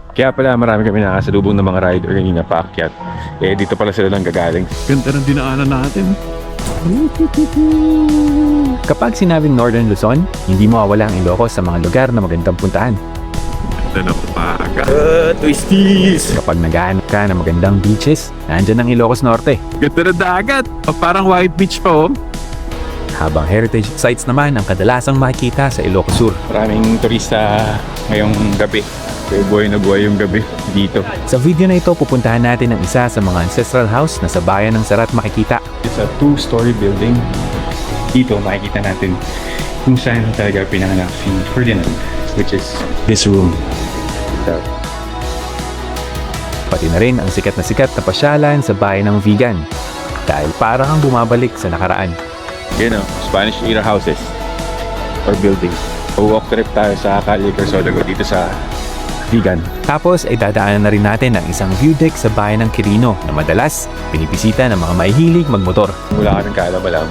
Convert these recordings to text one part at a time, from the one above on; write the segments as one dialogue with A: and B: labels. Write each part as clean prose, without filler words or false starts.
A: Kaya pala marami kami nakasalubong ng mga rider kanina paakyat. Eh dito pala sila lang gagaling.
B: Ganda ng dinaanan natin.
C: Kapag sinabing Northern Luzon, hindi mawawala ang Ilocos sa mga lugar na magandang puntahan.
B: Ganda ng umaga. Twisties!
C: Kapag naghahanap ka ng magandang beaches, nandyan ang Ilocos Norte.
B: Ganda ng dagat. Parang White Beach pa, oh.
C: Habang heritage sites naman ang kadalasang makikita sa Ilocos Sur.
A: Maraming turista ngayong gabi. Kaya buhay na buhay yung gabi dito.
C: Sa video na ito, pupuntahan natin ang isa sa mga ancestral house na sa bayan ng Sarat makikita.
A: It's a 2-story building. Dito makikita natin kung saan talaga pinanganak si Ferdinand, which is this room. So,
C: Pati na rin ang sikat na pasyalan sa bayan ng Vigan. Dahil parang kang bumabalik sa nakaraan.
A: you know, Spanish era houses or buildings. Walk trip tayo sa Calle Crisologo dito sa Vigan.
C: Tapos ay dadaanan na rin natin ang isang view deck sa bayan ng Quirino na madalas pinipsita ng mga mahihilig magmotor.
A: Wala ka ng kaalam-alam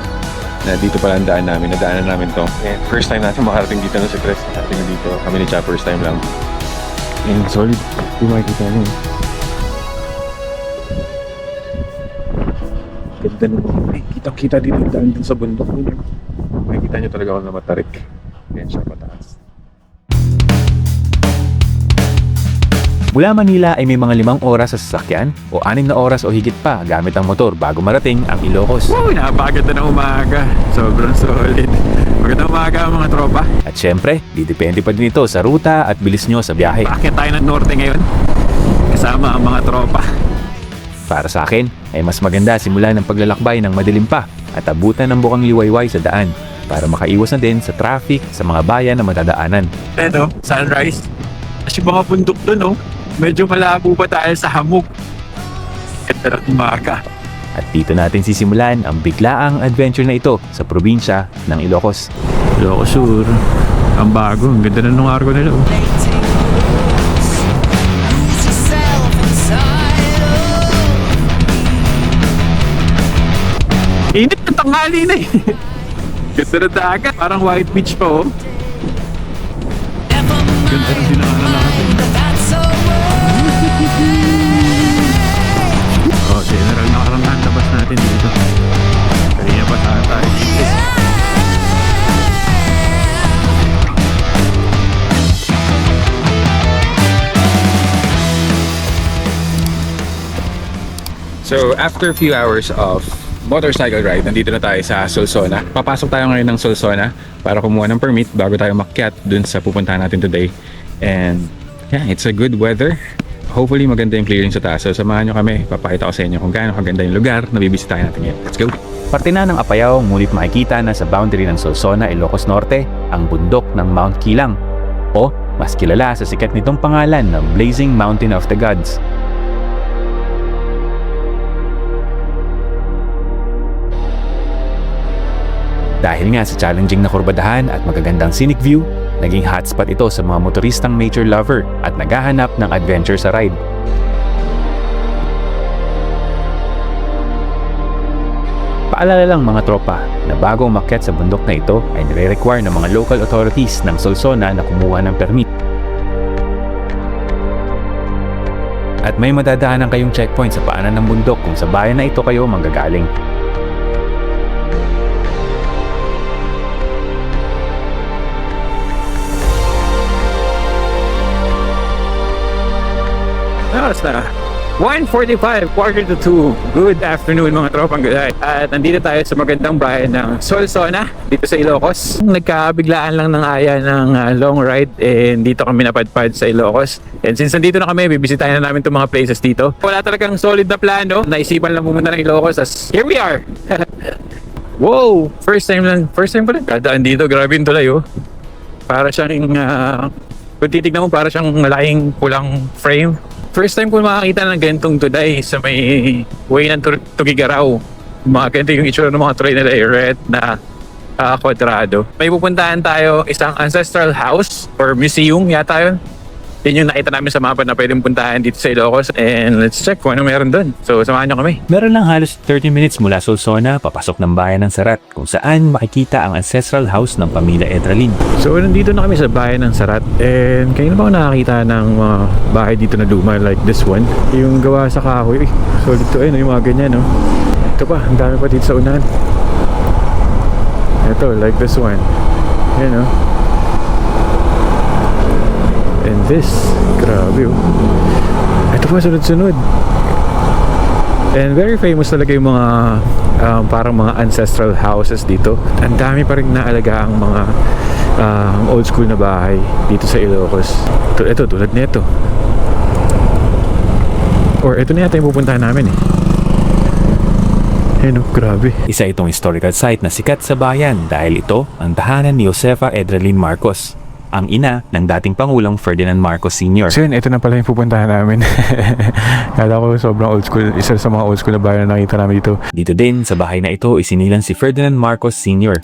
A: na dito pala ang daan namin, nadaanan namin to. And first time natin makarating dito no, sa Crest. Nakarating na dito. Kami ni Cha, first time lang. And solid. Hindi makikita nyo. Ganda nung kita-kita dito yung daan dun sa bundok. Makikita nyo talaga ako na matarik. Yan siya pataas.
C: Mula Manila ay may mga 5 oras sa sasakyan o 6 na oras o higit pa gamit ang motor bago marating ang Ilocos.
B: Wow, napakaganda ng umaga. Sobrang solid. Magandang umaga mga tropa.
C: At syempre, didepende pa din ito sa ruta at bilis nyo sa biyahe.
B: Bakit tayo ng norte ngayon? Kasama ang mga tropa.
C: Para sa akin, ay mas maganda simulan ng paglalakbay ng madilim pa at abutan ng bukang liwayway sa daan para makaiwas na din sa traffic sa mga bayan na matadaanan.
B: Pero, sunrise. Kasi mga bundok doon, oh. Medyo malabo pa tayo sa hamog. Ganda ng umaga.
C: At dito natin sisimulan ang biglaang adventure na ito sa probinsya ng Ilocos.
B: Ilocos Sur. Ang bago. Ang ganda na nung arko nila, oh. Init na tanghali na eh. Ganda na dagat. Parang White Beach pa, oh. Ganda na dinaanan natin. Oh, general nakaramdaman labas natin dito. Kanina pa tayo dito.
A: So, after a few hours of motorcycle ride, nandito na tayo sa Solsona. Papasok tayo ngayon ng Solsona para kumuha ng permit bago tayo makyat dun sa pupuntahan natin today. And yeah, it's a good weather. Hopefully maganda yung clearing sa taas. So samahan nyo kami. Papakita ko sa inyo kung gaano kaganda yung lugar na bibisitahin natin ngayon. Let's go!
C: Parte na ng Apayao, ngunit makikita na sa boundary ng Solsona, Ilocos Norte, ang bundok ng Mount Kilang o mas kilala sa sikat nitong pangalan na Blazing Mountain of the Gods. Dahil nga sa challenging na kurbadahan at magagandang scenic view, naging hotspot ito sa mga motoristang nature lover at naghahanap ng adventure sa ride. Paalala lang mga tropa na bago umakyat sa bundok na ito ay nire-require ng mga local authorities ng Solsona na kumuha ng permit. At may madadaanan kayong checkpoint sa paanan ng bundok kung sa bayan na ito kayo manggagaling.
B: Oras na 1:45, quarter to 2. Good afternoon mga tropang guday. At nandito tayo sa magandang bayan ng Solsona dito sa Ilocos. Nagkabiglaan lang ng aya ng long ride and dito kami napadpad sa Ilocos. And since nandito na kami, bibisitahin na namin itong mga places dito. Wala talagang solid na plano. Naisipan lang pumunta ng Ilocos as here we are. Wow! First time ko lang dadaan dito. Grabe yung tulay, oh. Para siyang kung titignan mo, para siyang malaking pulang frame. First time ko makakita ng ganitong tulay sa may way ng Tugigaraw. Mga ganito yung itsura ng mga tulay nila, red na kwadrado. May pupuntahan tayo isang ancestral house or museum yata yun. Yun yung nakita namin sa mapa na pwedeng puntahan dito sa Ilocos. And let's check kung ano meron doon. So samahan nyo kami.
C: Meron lang halos 30 minutes mula Solsona papasok ng bayan ng Sarat kung saan makikita ang ancestral house ng pamilya Edralin.
B: So nandito na kami sa bayan ng Sarat. And kayo na ba ako nakakita ng mga bahay dito na luma like this one? Yung gawa sa kahoy. Solid to yung mga ganyan, no? Ito pa, ang dami pa dito sa unahan. Ito, like this one. Yan, no? And this, grabe, oh. Ito pa, sunod-sunod. And very famous talaga yung mga parang mga ancestral houses dito. Ang dami pa rin naalaga ang mga old school na bahay dito sa Ilocos. Ito, tulad nito. Or ito na yata yung pupuntahan namin eh. Ayun, grabe.
C: Isa itong historical site na sikat sa bayan dahil ito ang tahanan ni Josefa Edralin Marcos, ang ina ng dating Pangulong Ferdinand Marcos Sr.
B: So yun, ito na pala yung pupuntahan namin. Kala ko sobrang old school. Isa sa mga old school na bayan na nakita namin dito.
C: Dito din sa bahay na ito isinilang si Ferdinand Marcos Sr.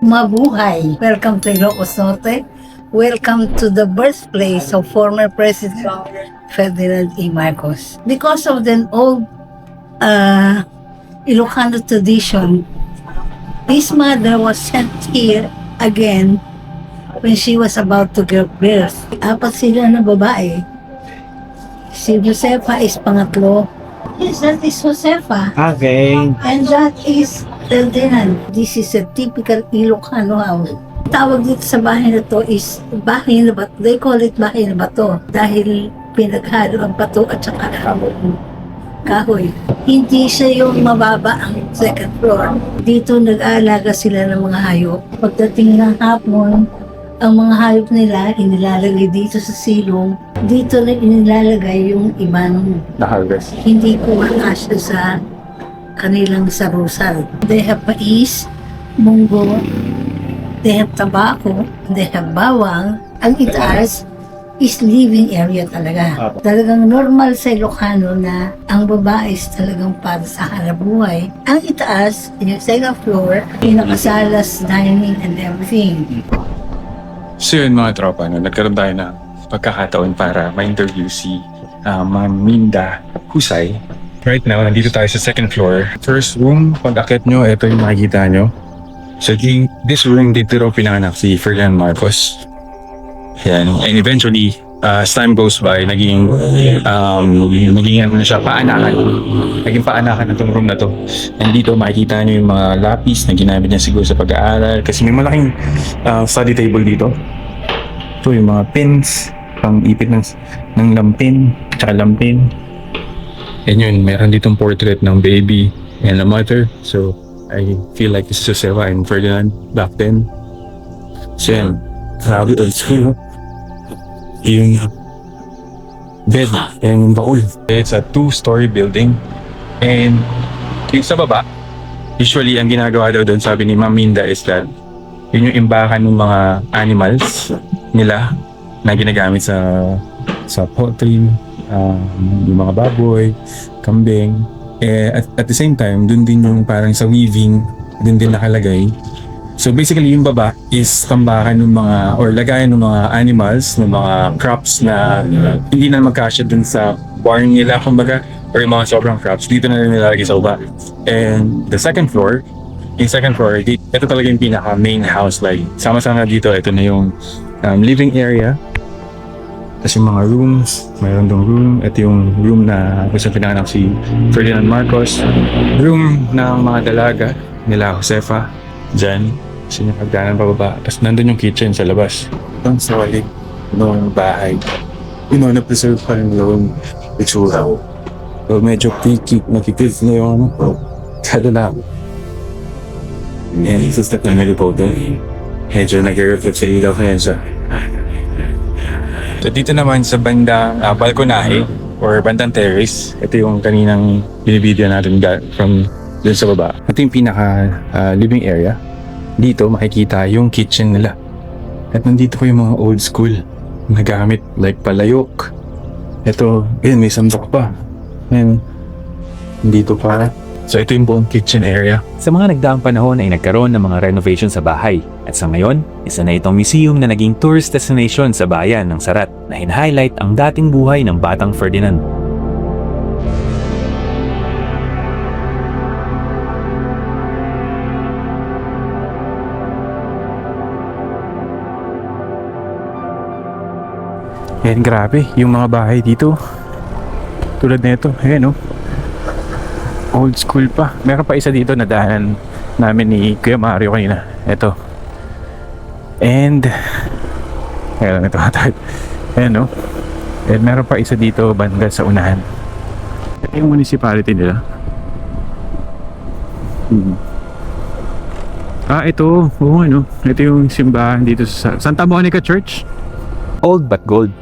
D: Mabuhay! Welcome to Ilocos Norte. Welcome to the birthplace of former President Ferdinand E. Marcos. Because of the old Ilocano tradition, his mother was sent here again when she was about to give birth. Apat sila na babae. Si Josefa is pangatlo. Yes, that is Josefa.
B: Okay.
D: And that is Ferdinand. This is a typical Ilocano house. Tawag dito sa bahay na to is bahay na bato. They call it bahay na bato dahil pinaghalo ang bato at saka kahoy. Hindi siya yung mababa ang second floor. Dito nag-aalaga sila ng mga hayop. Pagdating ng hapon, ang mga hayop nila inilalagay dito sa silong. Dito na inilalagay yung ibang
B: Na-harvest.
D: hindi ko makasya sa kanilang sarusan. They have mais, munggo, they have tobacco, they have bawang. Ang itaas is living area talaga. Talagang normal sa Ilocano na ang babae is talagang para sa hanabuhay. Ang itaas, yung second floor, pinakasalas, dining, and everything.
A: So yun mga tropa, no, nagkaroon tayo ng pagkakataon para ma-interview si Ma'am Minda Husay. Right now, nandito tayo sa second floor. First room, pag akit nyo, ito yung makikita nyo. So this room, dito raw pinanganak si Ferdinand Marcos. Yan. And eventually, as time goes by, naging ano na siya, paanakan. Naging paanakan na itong room na to. And dito makikita nyo yung mga lapis na ginamit niya siguro sa pag-aaral. Kasi may malaking study table dito. Ito yung mga pins, pang ipit ng lampin, tsaka lampin. And yun, meron ditong portrait ng baby and a mother. So, I feel like this is Josefa and Ferdinand back then. So yan, grabe old school. Yung bed and yung baul. It's a 2-story building. And yung sa baba, usually ang ginagawa daw doon, sabi ni Ma'am Minda, is that yun yung imbakan ng mga animals nila na ginagamit sa poultry, yung mga baboy, kambing. At the same time, dun din yung parang sa weaving, dun din nakalagay. So basically, yung baba is tambakan ng mga, or lagayan ng mga animals, ng mga crops na hindi na magkasya dun sa barn nila, kumbaga, or yung mga sobrang crops, dito na rin nilalagay sa baba. And the second floor, ito talaga yung pinaka main house, like, sama-sama dito, ito na yung living area. Tapos yung mga rooms, mayroon dong room. Ito yung room na kung saan pinanganak si Ferdinand Marcos. Room ng mga dalaga nila Josefa. Diyan. Kasi yung hagdanan pababa. Tapos nandun yung kitchen sa labas. Ang solid ng bahay. Na-preserve pa rin yung itsura. So medyo nakikit na yung kada lang. And isa step na nilipo doon. Medyo nag-reflect sa ilaw kaya siya. So dito naman sa bandang balkonahe or bandang terrace, ito yung kaninang binibideo natin from dun sa baba. Ito yung pinaka living area. Dito makikita yung kitchen nila. At nandito ko yung mga old school na gamit like palayok. Ito, may sandok pa. And dito pa. So ito yung buong kitchen area.
C: Sa mga nagdaang panahon ay nagkaroon ng mga renovation sa bahay. At sa ngayon, isa na itong museum na naging tourist destination sa bayan ng Sarat na hin-highlight ang dating buhay ng Batang Ferdinand.
B: Yan, grabe. Yung mga bahay dito. Tulad nito. Ayan, oh. Old school pa. Meron pa isa dito na daanan namin ni Kuya Mario kanina. Ito. And ayan, ito hatad. Ayan, oh. And meron pa isa dito banda sa unahan. Ito yung municipality nila. Ito. Oo, ano. Ito yung simbahan dito sa Santa Monica Church.
C: Old but gold.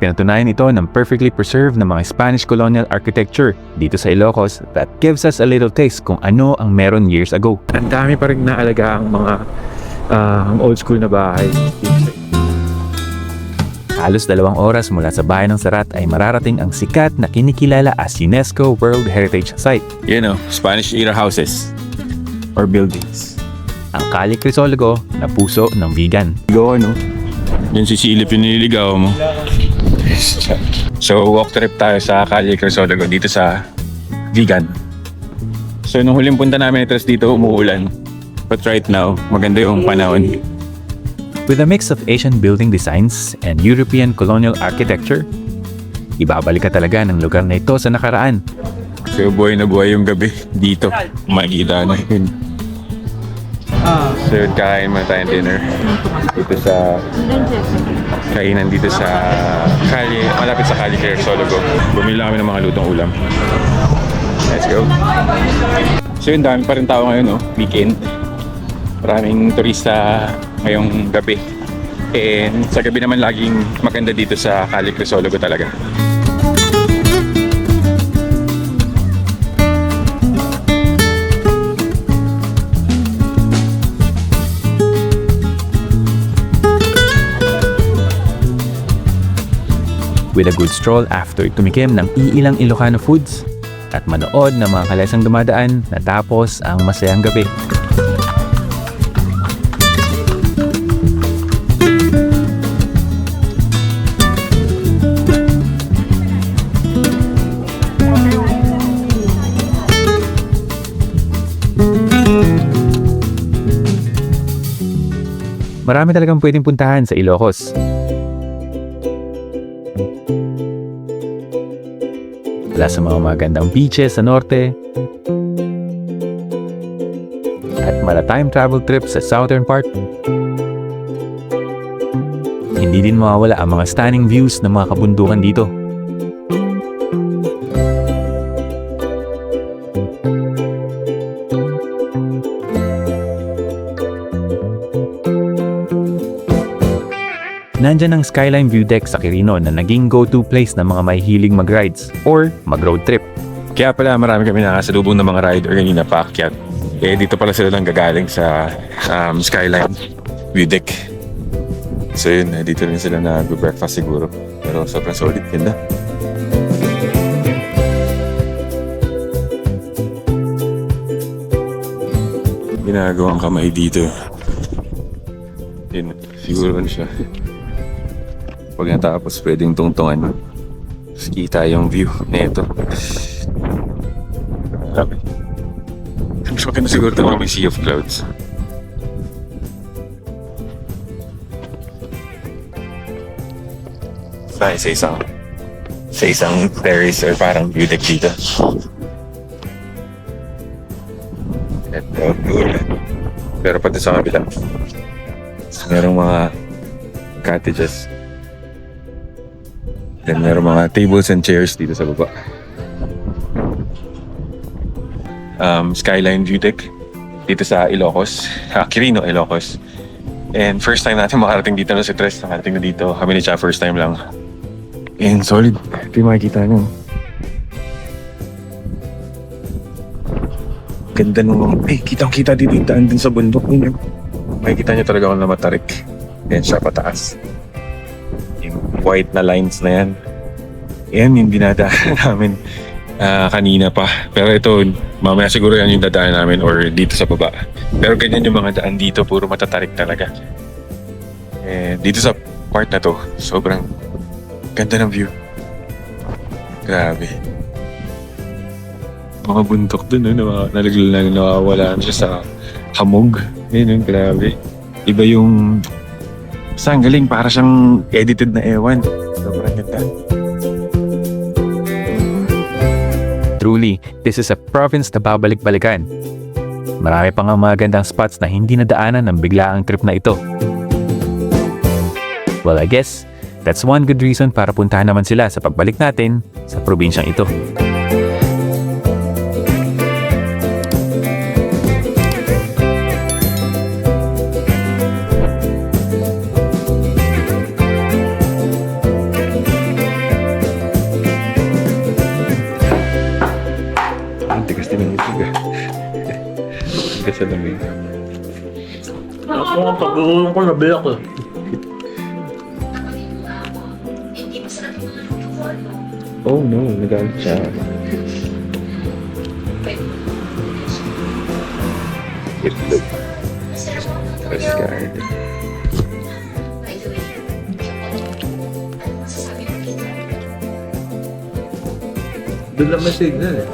C: Pinatunayan ito ng perfectly preserved na mga Spanish colonial architecture dito sa Ilocos that gives us a little taste kung ano ang meron years ago.
B: Ang dami pa rin naalaga ang mga old school na bahay.
C: Halos 2 oras mula sa bayan ng Sarat ay mararating ang sikat na kinikilala as UNESCO World Heritage Site,
A: Spanish era houses or buildings.
C: ang Calle Crisologo na puso ng vegan.
A: Ligaw, no? Yan si Silip yung nililigaw mo. So, walk trip tayo sa Calle Crisologo dito sa Vegan. So, nung huling punta namin ito dito, umuulan. But right now, maganda yung panahon.
C: With a mix of Asian building designs and European colonial architecture, ibabalik ka talaga ng lugar na ito sa nakaraan.
A: So, buhay na buhay yung gabi dito. Makikita na yun. So, kain muna tayong dinner dito sa kainan dito sa Calle, malapit sa Calle Crisologo. Bumili lang kami ng mga lutong ulam. Let's go. So, yun, dami pa rin tao ngayon, no? Weekend. Maraming turista ngayong gabi. And sa gabi naman laging maganda dito sa Calle Crisologo talaga.
C: With a good stroll after tumikim ng iilang Ilocano foods at manood ng mga kalesang dumadaan natapos ang masayang gabi. Marami talagang pwedeng puntahan sa Ilocos. Mula sa mga magandang beaches sa norte at maritime travel trips sa southern part. Hindi din mawawala ang mga stunning views ng mga kabundukan dito. Nandyan ang Skyline View Deck sa Quirino na naging go-to place ng mga may hilig mag-rides or mag-road trip.
A: Kaya pala marami kami nakasalubong ng mga rider kanina paakyat. Eh dito pala sila lang gagaling sa Skyline View Deck. So yun, dito rin sila nag-breakfast siguro. Pero sobrang solid, ganda. Ginagawang kamay dito. Yun, siguro ano siya. Pag natapos, pwedeng tungtungan. Tapos kita yung view na ito. Grabe. Mas maganda siguro ito may sea of clouds. Tayo sa isang terrace or parang view deck dito. Ito, cool. Pero pati sa kabila, merong mga cottages. Then meron mga tables and chairs dito sa baba. Skyline View Deck dito sa Ilocos, Quirino, Ilocos. And first time natin makarating dito na si Tres, nakarating na dito. Kami ni Cha first time lang. And solid. Ito yung makikita nyo. Ganda nung kitang-kita dito yung daan din sa bundok. Makikita nyo talaga kung na matarik. Yan siya pataas. White na lines na yan. Yan yung dinadaan namin kanina pa. Pero ito, mamaya siguro yan yung dadaan namin or dito sa baba. Pero ganyan yung mga daan dito, puro matatarik talaga. Dito sa part na to, sobrang ganda ng view. Grabe. Mga bundok dun, nawawala siya sa hamog. Yun, grabe. Iba yung saan galing, para siyang edited na ewan. Sobrang ganda.
C: Truly, this is a province na babalik-balikan. Marami pang ang mga gandang spots na hindi nadaanan ng biglaang trip na ito. Well, I guess, that's one good reason para puntahan naman sila sa pagbalik natin sa probinsyang ito.
A: Ang tigas din ng ito. Tigas sa lamig.
E: Ako nga pag-uulong ko, nabiyak eh.
A: Oh no, nagalit siya. Itlog. Cascade.
E: Doon lang may signal eh.